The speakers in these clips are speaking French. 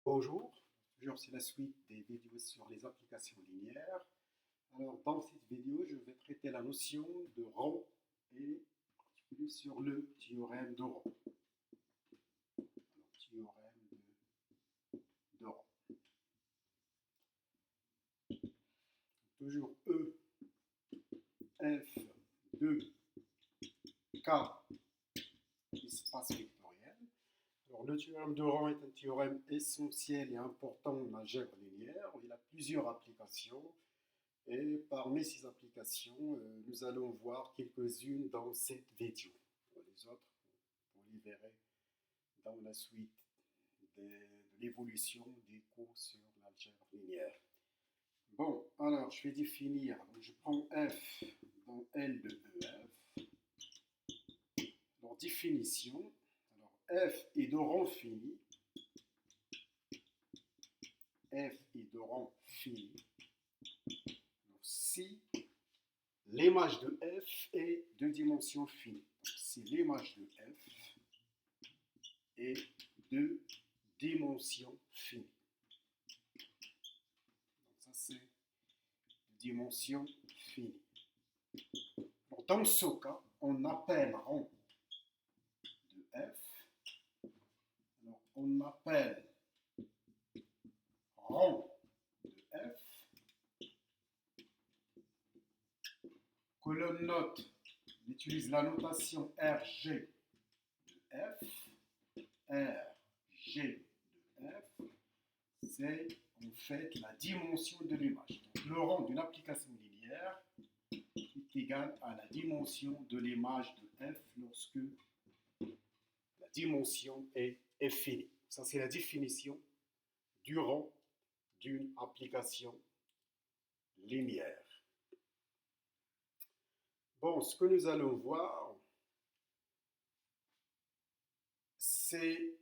Bonjour, toujours c'est la suite des vidéos sur les applications linéaires. Alors dans cette vidéo, je vais traiter la notion de rang et en particulier sur le théorème de rang. Alors, théorème de rang. Toujours E, F de K, espace vectoriel. Alors, le théorème de rang est un théorème essentiel et important en algèbre linéaire. Il a plusieurs applications. Et parmi ces applications, nous allons voir quelques-unes dans cette vidéo. Les autres, vous les verrez dans la suite de l'évolution des cours sur l'algèbre linéaire. Bon, alors je vais définir. Donc, je prends F dans L de EF. Alors, définition. Alors, F est de rang fini. F est de rang fini. Si l'image de F est de dimension finie. Si l'image de F est de dimension finie. Donc ça c'est de dimension finie. Donc, dans ce cas, on appelle rang de F. Alors, on appelle rang de F que l'on note, on utilise la notation RG de F. RG de F, c'est en fait la dimension de l'image. Donc, le rang d'une application linéaire est égal à la dimension de l'image de F lorsque la dimension est finie. Ça, c'est la définition du rang d'une application linéaire. Bon, ce que nous allons voir, c'est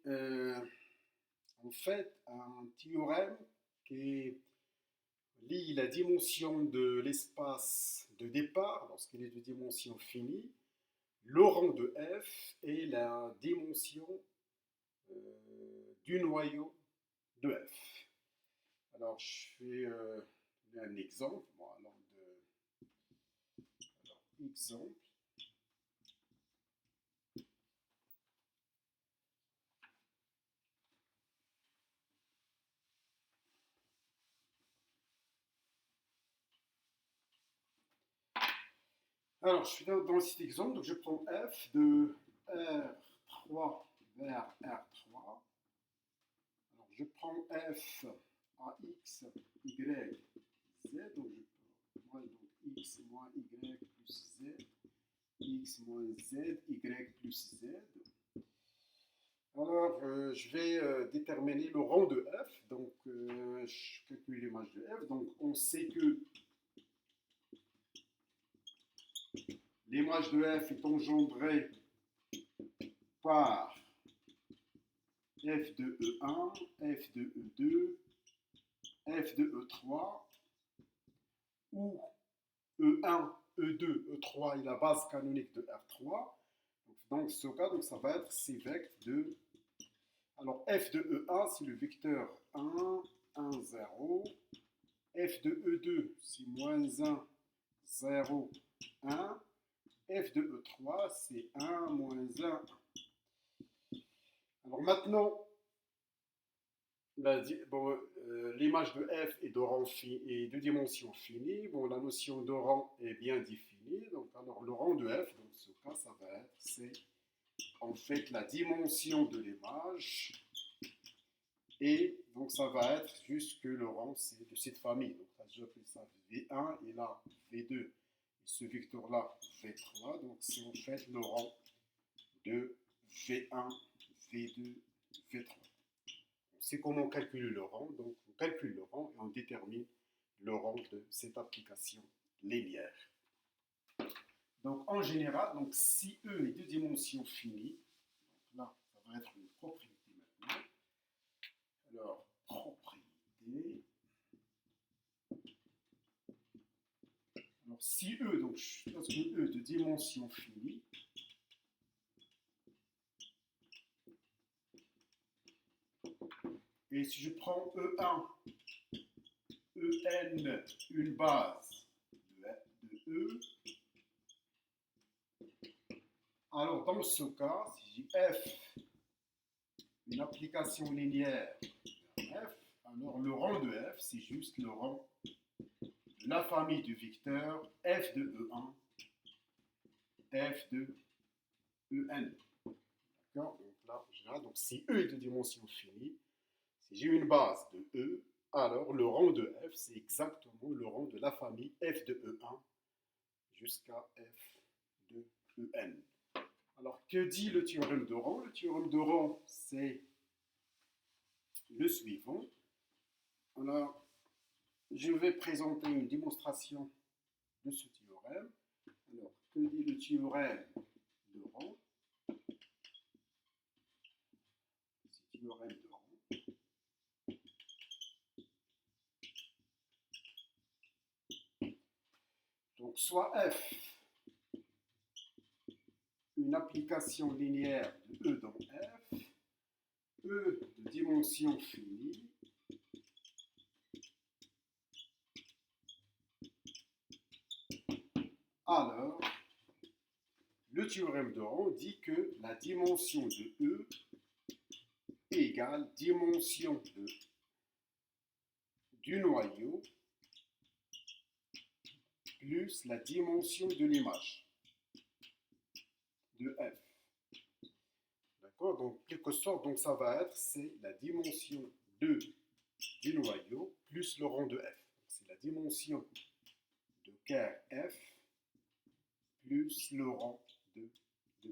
en fait un théorème qui lie la dimension de l'espace de départ, lorsqu'il est de dimension finie, le rang de F et la dimension du noyau de F. Alors, je fais un exemple. Bon, alors, exemple. Alors, je suis dans cet exemple, donc je prends F de R3 vers R3. Alors, je prends F à X, Y, Z. Donc, X moins Y plus Z. X moins Z, Y plus Z. Alors, je vais déterminer le rang de F. Donc, je calcule l'image de F. Donc, on sait que l'image de F est engendrée par F de E1, F de E2, F de E3, où E1, E2, E3 est la base canonique de R3. Donc, dans ce cas, donc, ça va être ces vecteurs de... Alors, F de E1, c'est le vecteur 1, 1, 0. F de E2, c'est moins 1, 0, 1. F de E3, c'est 1, moins 1. Alors maintenant, l'image de F est de rang et de dimension finie. Bon, la notion de rang est bien définie. Donc, alors, le rang de F, dans ce cas, ça va être, c'est en fait la dimension de l'image. Et donc, ça va être juste que le rang, c'est de cette famille. Donc, là, j'appelle ça V1 et là, V2. Et ce vecteur-là, V3. Donc, c'est en fait le rang de V1, V2, V3. On sait comment calculer le rang. Donc, on calcule le rang et on détermine le rang de cette application linéaire. Donc, en général, donc, si E est de dimension finie, donc là, ça va être une propriété maintenant. Alors, propriété. Alors, si E, donc, lorsque E de dimension finie, Et si je prends E1, En, une base de E, alors dans ce cas, si j'ai F, une application linéaire vers F, alors le rang de F, c'est juste le rang de la famille du vecteur F de E1, F de En. D'accord? Donc là, je regarde, donc si E est de dimension finie, si j'ai une base de E, alors le rang de F, c'est exactement le rang de la famille F de E1 jusqu'à F de En. Alors, que dit le théorème de rang? Le théorème de rang, c'est le suivant. Alors, je vais présenter une démonstration de ce théorème. Alors, que dit le théorème de rang? Ce théorème de rang. Donc, soit F, une application linéaire de E dans F, E de dimension finie, alors, le théorème de rang dit que la dimension de E égale dimension du noyau plus la dimension de l'image de F. D'accord? Donc, quelque sorte, donc ça va être, c'est la dimension du noyau plus le rang de F. C'est la dimension de ker F plus le rang de F.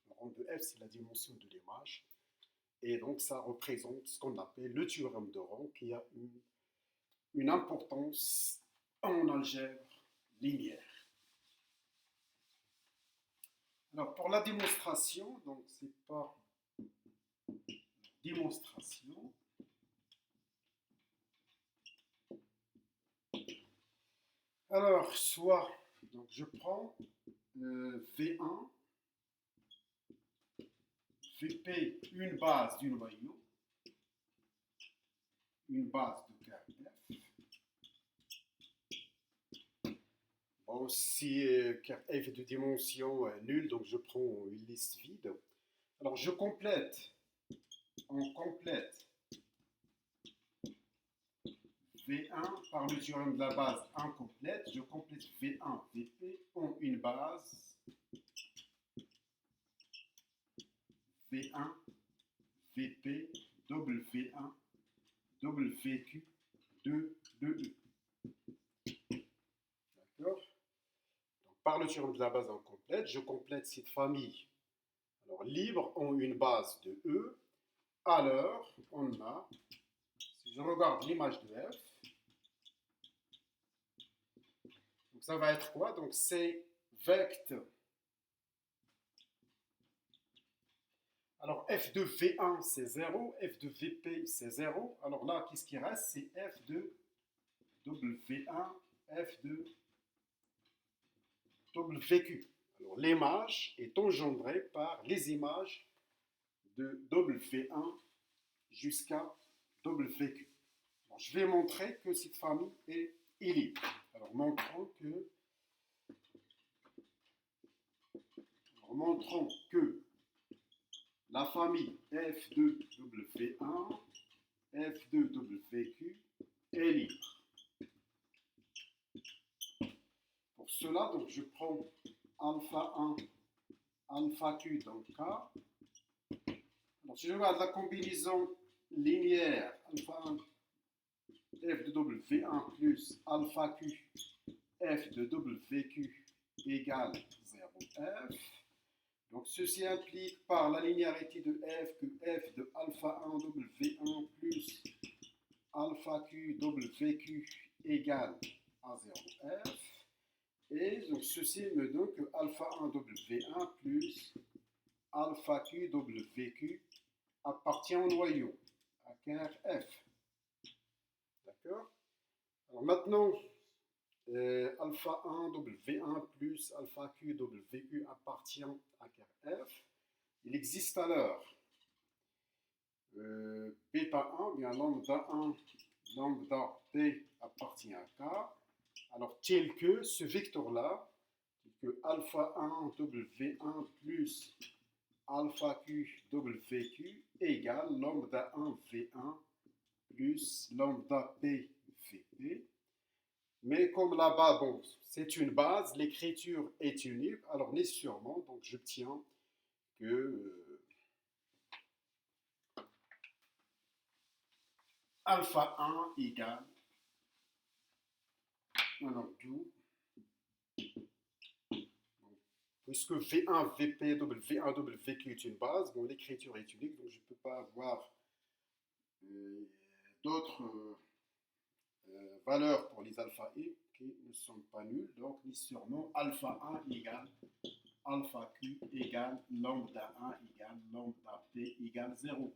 Le rang de F, c'est la dimension de l'image. Et donc, ça représente ce qu'on appelle le théorème de rang, qui a une importance en algèbre linéaire. Alors, pour la démonstration, donc c'est pas démonstration. Alors, soit, donc je prends V1, Vp, une base du noyau, une base de caractère. Bon, si f est de dimension nulle, donc je prends une liste vide. Alors, je complète, on complète V1 par le théorème de la base incomplète. Je complète V1, Vp ont une base V1, Vp, double V1, double VQ, 2, 2E. D'accord? Donc, par le théorème de la base incomplète, je complète cette famille. Alors, libre ont une base de E. Alors, on a, si je regarde l'image de F, donc ça va être quoi? Donc, c'est vect. Alors, f de V1, c'est 0. F de Vp, c'est 0. Alors là, qu'est-ce qui reste? C'est f de W1, f de WQ. Alors, l'image est engendrée par les images de W1 jusqu'à WQ. Alors, je vais montrer que cette famille est libre. Alors, montrons que la famille f de W1, f de WQ est libre. Pour cela, donc, je prends alpha 1, alpha q dans K. Alors, si je regarde la combinaison linéaire alpha 1 f de W1 plus alpha q f de WQ égale 0f. Donc, ceci implique par la linéarité de f que f de alpha 1 W1 plus alpha q WQ égale à 0f. Et donc, ceci me donne que alpha 1 W1 plus alpha q WQ appartient au noyau, à ker F. D'accord? Alors maintenant, alpha 1 W1 plus alpha q WQ appartient à ker F. Il existe alors bêta 1, bien lambda 1, lambda P appartient à K. Alors, tel que ce vecteur-là, que alpha 1 W1 plus alpha Q WQ égale lambda 1 V1 plus lambda P VP. Mais comme là-bas, bon, c'est une base, l'écriture est unique, alors nécessairement, donc j'obtiens que alpha 1 égale, alors d'où, puisque V1, VP, V1, WQ est une base, bon, l'écriture est unique, donc je ne peux pas avoir d'autres valeurs pour les alpha i qui ne sont pas nulles, donc nécessairement alpha 1 égale alpha q égale lambda 1 égale lambda p égale 0.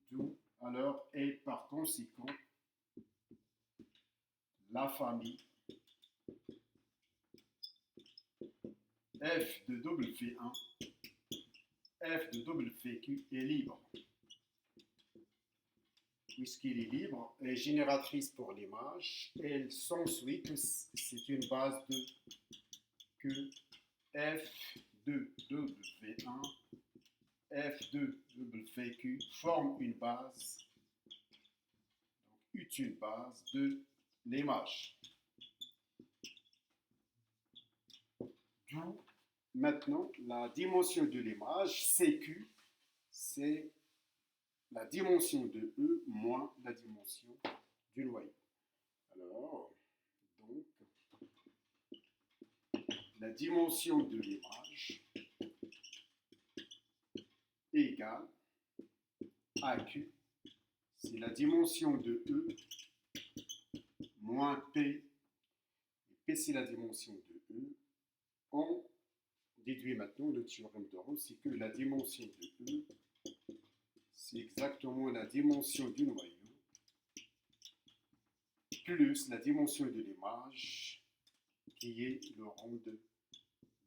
D'où alors et par conséquent la famille f de W1, f de WQ est libre. Puisqu'il est libre et génératrice pour l'image, elle s'ensuit que c'est une base de que f de W1, f de WQ forme une base, donc est une base de l'image. D'où maintenant la dimension de l'image, CQ, c'est la dimension de E moins la dimension du noyau. Alors, donc, la dimension de l'image égale AQ, c'est la dimension de E moins P, et P c'est la dimension de E. On déduit maintenant le théorème de Roth, c'est que la dimension de E, c'est exactement la dimension du noyau plus la dimension de l'image qui est le rang de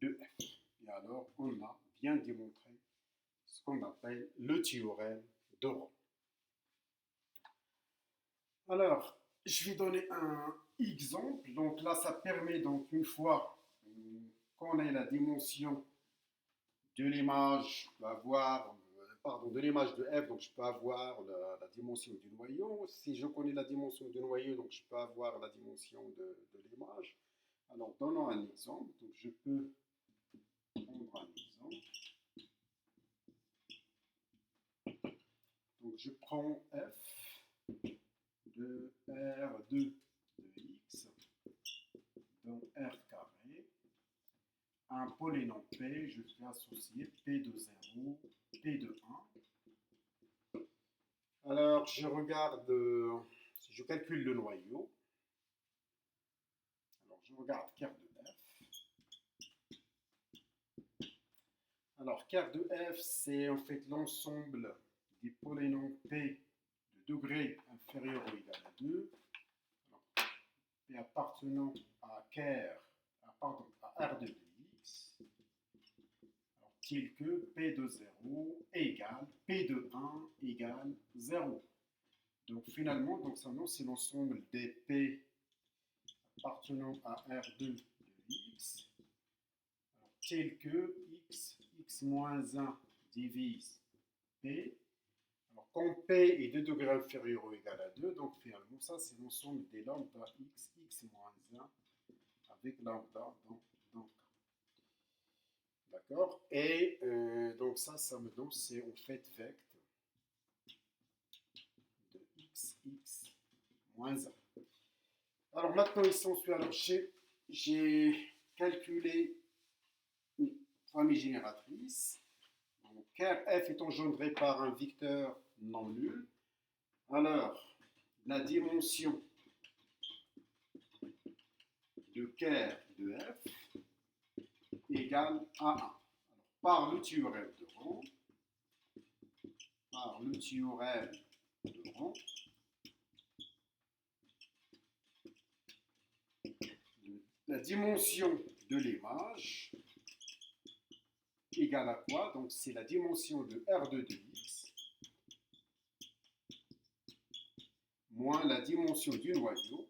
F. Et alors, on a bien démontré ce qu'on appelle le théorème de Roth. Alors, je vais donner un exemple. Donc là, ça permet, donc une fois qu'on a la dimension de l'image, je peux avoir, de l'image de F, donc je peux avoir la dimension du noyau. Si je connais la dimension du noyau, donc je peux avoir la dimension de l'image. Alors, donnons un exemple. Donc, je peux prendre un exemple. Donc, je prends F de R2 de X dans R carré. Un polynôme P, je fais associer P de 0, P de 1. Alors, je regarde, si je calcule le noyau, alors je regarde ker de F. Alors, ker de F, c'est en fait l'ensemble des polynômes P de degré inférieur ou égal à 2. Alors, P appartenant à R de X, tel que P de 0 égale P de 1 égale 0. Donc finalement, donc ça c'est l'ensemble des P appartenant à R2 de X, tel que X moins 1 divise P. Alors quand P est de degré inférieur ou égal à 2, donc finalement ça c'est l'ensemble des lambda X moins 1 avec lambda dans K. D'accord. Et donc ça me donne, c'est en fait vecteur de x moins 1. Alors maintenant, ici, alors j'ai calculé une famille génératrice. Donc, car f est engendré par un vecteur non nul. Alors, la dimension de ker de f égale à 1. Alors, par le théorème de Roth, la dimension de l'image égale à quoi? Donc c'est la dimension de R2 de X moins la dimension du noyau,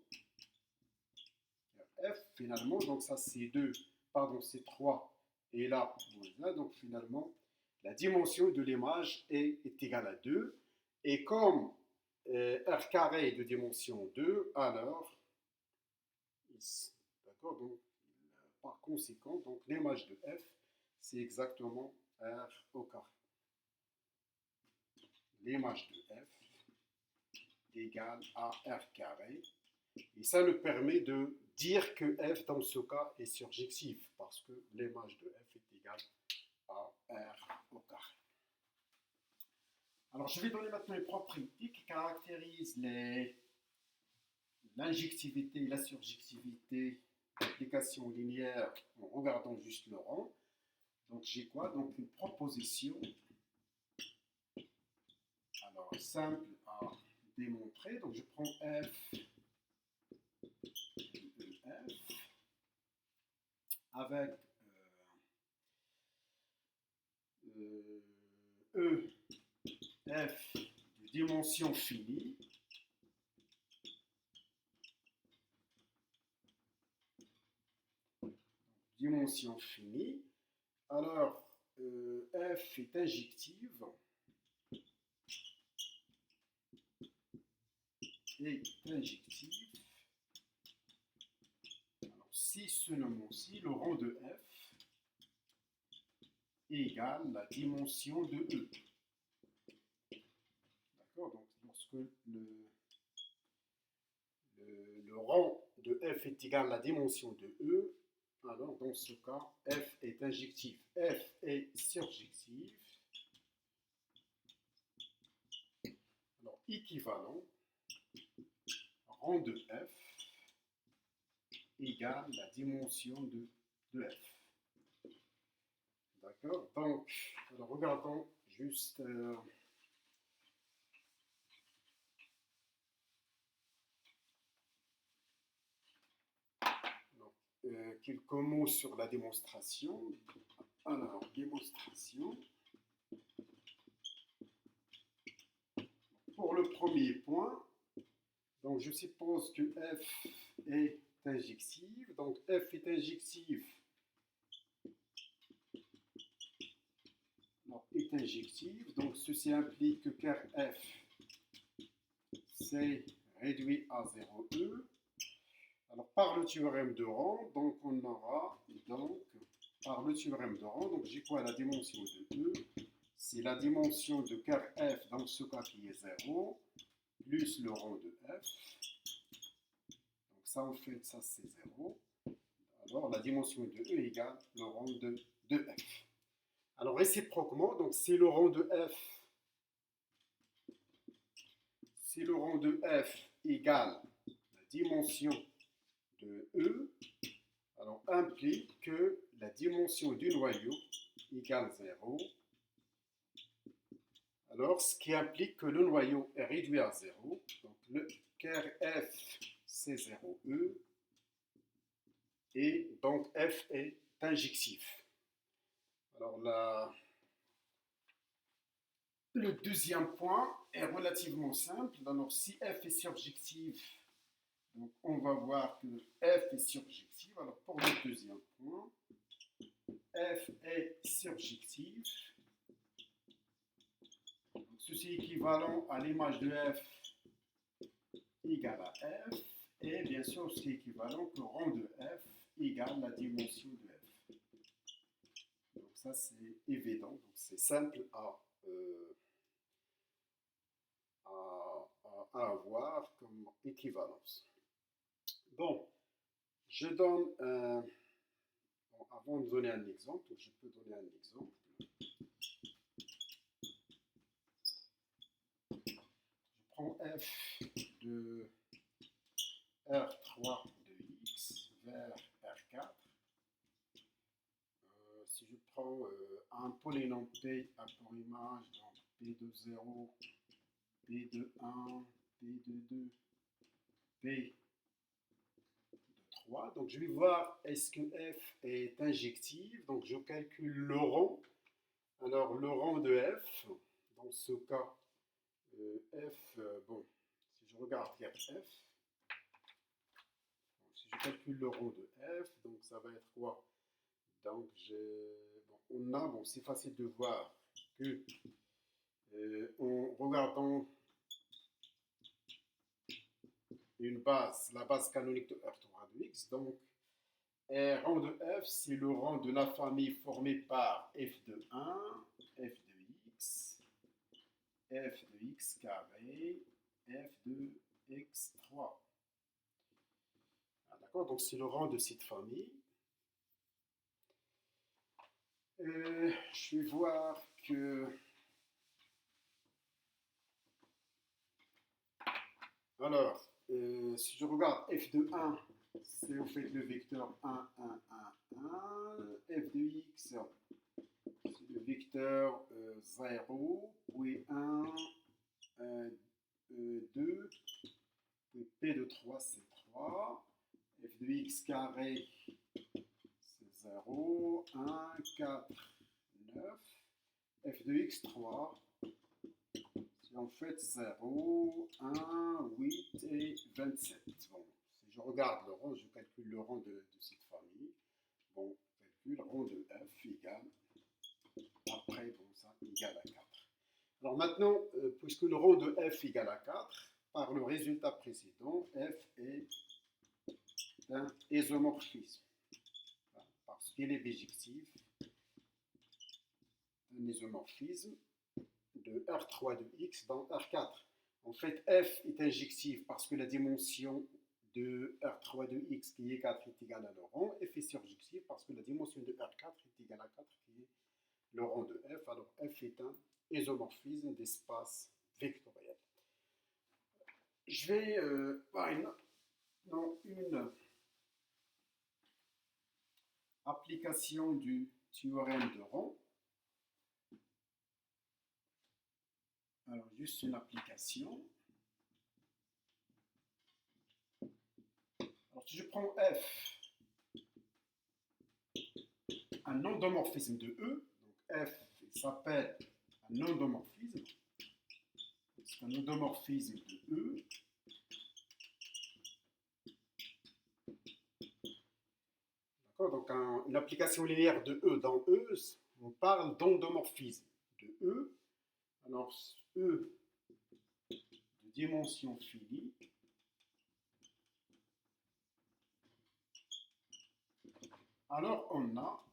F finalement, donc ça c'est 2, pardon, c'est 3, et là, moins 1, donc finalement, la dimension de l'image est égale à 2, et comme R carré est de dimension 2, alors, d'accord, donc par conséquent, donc l'image de F, c'est exactement R au carré. L'image de F égale à R carré. Et ça nous permet de dire que F, dans ce cas, est surjectif, parce que l'image de F est égale à R au carré. Alors, je vais donner maintenant les propriétés qui caractérisent l'injectivité et la surjectivité d'application linéaire en regardant juste le rang. Donc, j'ai quoi? Donc, une proposition alors simple à démontrer. Donc, je prends F avec E, F de dimension finie, dimension finie. Alors, F est injective et injective. Alors, si seulement-ci, le rang de F égale la dimension de E. D'accord? Donc, lorsque le rang de F est égal à la dimension de E, alors dans ce cas, F est injectif. F est surjectif. Alors, équivalent, rang de F égale la dimension de F. D'accord? Donc, alors regardons juste quelques mots sur la démonstration. Alors, démonstration. Pour le premier point, donc je suppose que F est injective. Donc, F est injective. Est injective. Donc, ceci implique que car F, c'est réduit à 0,E. Alors, par le théorème de rang, donc on aura, donc, par le théorème de rang, donc j'ai quoi la dimension de E? C'est la dimension de car F, dans ce cas qui est 0, plus le rang de F. Donc ça, en fait, ça c'est 0. Alors, la dimension de E égale le rang de F. Alors, réciproquement, donc c'est le rang de F. Si le rang de F égale la dimension de E, alors implique que la dimension du noyau égale 0. Alors, ce qui implique que le noyau est réduit à 0. Donc, car F, c'est 0E. Et donc, F est injectif. Alors, le deuxième point est relativement simple. Alors, si F est surjectif, donc on va voir que F est surjectif. Alors, pour le deuxième point, F est surjectif. Donc, ceci est équivalent à l'image de F égale à F. Et bien sûr, c'est équivalent que rang de F égale la dimension de F. Donc, ça, c'est évident. Donc, c'est simple à avoir comme équivalence. Bon, je donne bon, avant de donner un exemple, je peux donner un exemple. Je prends F de R3 de X vers R4. Si je prends un polynôme P à pour image, donc P de 0, P de 1, P de 2, P de 3. Donc je vais voir est-ce que F est injective. Donc je calcule le rang. Alors le rang de F, dans ce cas, F, bon, si je regarde hier F. Donc, si je calcule le rang de F, donc ça va être quoi? Donc, bon, c'est facile de voir que en regardant la base canonique de R3 de X, donc rang de F, c'est le rang de la famille formée par F de 1, F de X, F de X carré, F de X3. Ah, d'accord, donc c'est le rang de cette famille. Je vais voir que... Alors, si je regarde F de 1, c'est en fait le vecteur 1, 1, 1, 1. F de X, c'est le vecteur 0, puis 1, 2, puis P de 3, c'est 3. F de X carré, c'est 0, 1, 4, 9. F de X 3, c'est en fait 0, 1, 8 et 27. Bon, si je regarde le rang, je calcule le rang de cette famille. Bon, je calcule rang de F égale, après, bon, ça égale à 4. Alors maintenant, puisque le rang de F égale à 4, par le résultat précédent, F est un isomorphisme. Parce qu'il est bijectif, un isomorphisme de R3 de X dans R4. En fait, F est injectif parce que la dimension de R3 de X qui est 4 est égale à le rang. F est surjectif parce que la dimension de R4 est égale à 4 qui est le rang de F. Alors F est un isomorphisme d'espace vectoriel. Je vais une application du théorème de rang. Alors, juste une application. Alors, si je prends F, un endomorphisme de E, donc F s'appelle un endomorphisme, c'est un endomorphisme de E. D'accord, donc une application linéaire de E dans E, on parle d'endomorphisme de E. Alors, E de dimension finie. Alors, on a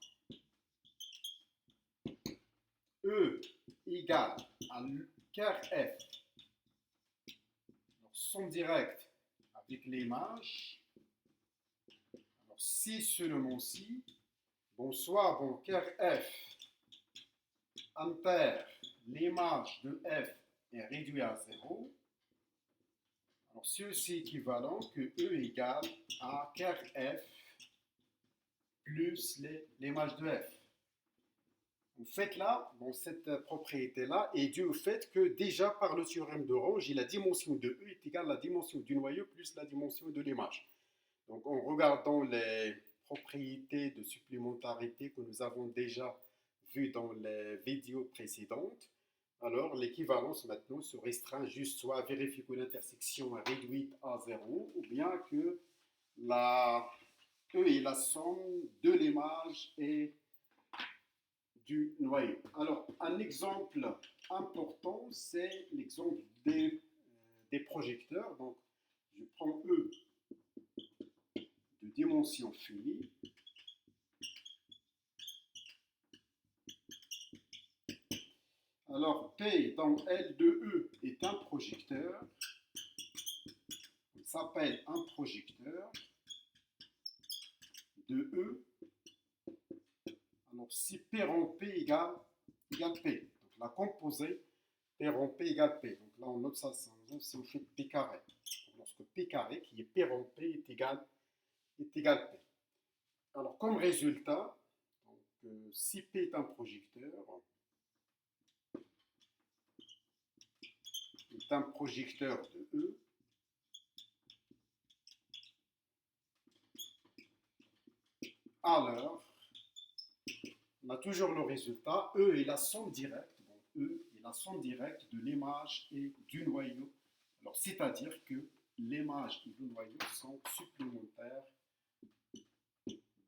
E égale à ker F. Alors, somme directe avec l'image. Alors, si seulement si, bon, soit bon, ker F ampère, l'image de F est réduite à 0. Alors, ceci est équivalent que E égale à ker F plus l'image de F. En fait, là, bon, cette propriété-là est due au fait que déjà par le théorème de rang, j'ai la dimension de E est égale à la dimension du noyau plus la dimension de l'image. Donc, en regardant les propriétés de supplémentarité que nous avons déjà vues dans les vidéos précédentes, alors l'équivalence maintenant se restreint juste soit à vérifier que l'intersection est réduite à 0 ou bien que la E est la somme de l'image et du noyau. Alors, un exemple important, c'est l'exemple des projecteurs. Donc, je prends E de dimension finie. Alors, P dans L de E est un projecteur. Il s'appelle un projecteur de E. Alors, si P rond P égale P, donc la composée P rond P égale P. Donc là, on note ça, c'est au fait P carré. Donc, lorsque P carré, qui est P rond P, est égal P. Alors, comme résultat, donc, si P est un projecteur, est un projecteur de E, alors, on a toujours le résultat, E est la somme directe, donc E est la somme directe de l'image et du noyau Alors, c'est-à-dire que l'image et le noyau sont supplémentaires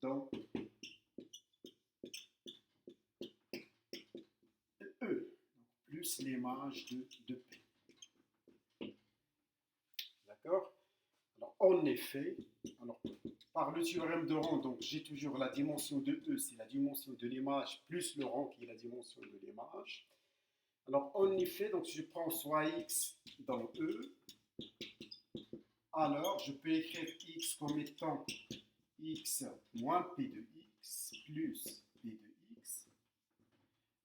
dans E, plus l'image de P. D'accord? Alors, en effet, alors, par le théorème de rang, donc j'ai toujours la dimension de E, c'est la dimension de l'image, plus le rang qui est la dimension de l'image. Alors, en effet, donc, si je prends soit x dans E, alors je peux écrire x comme étant x moins p de x plus p de x.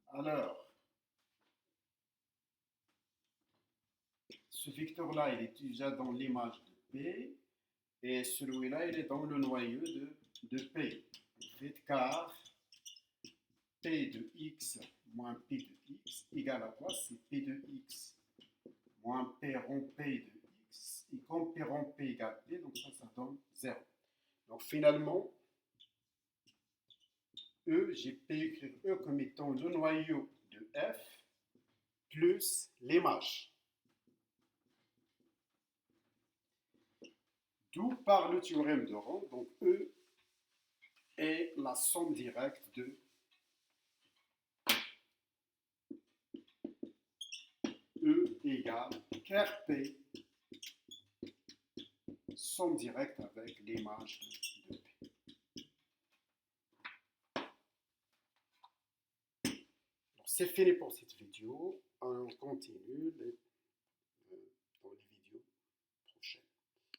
Alors, ce vecteur-là, il est déjà dans l'image de P, et celui-là, il est dans le noyau de P. En fait, car P de x moins P de x égale à quoi? C'est P de x moins P rond P de x. Et comme P rond P égale P, donc ça donne 0. Donc finalement, E, j'ai pu écrire E comme étant le noyau de F plus l'image. D'où par le théorème de rang, donc E est la somme directe de E égale ker P, somme directe avec l'image de P. C'est fini pour cette vidéo. On continue.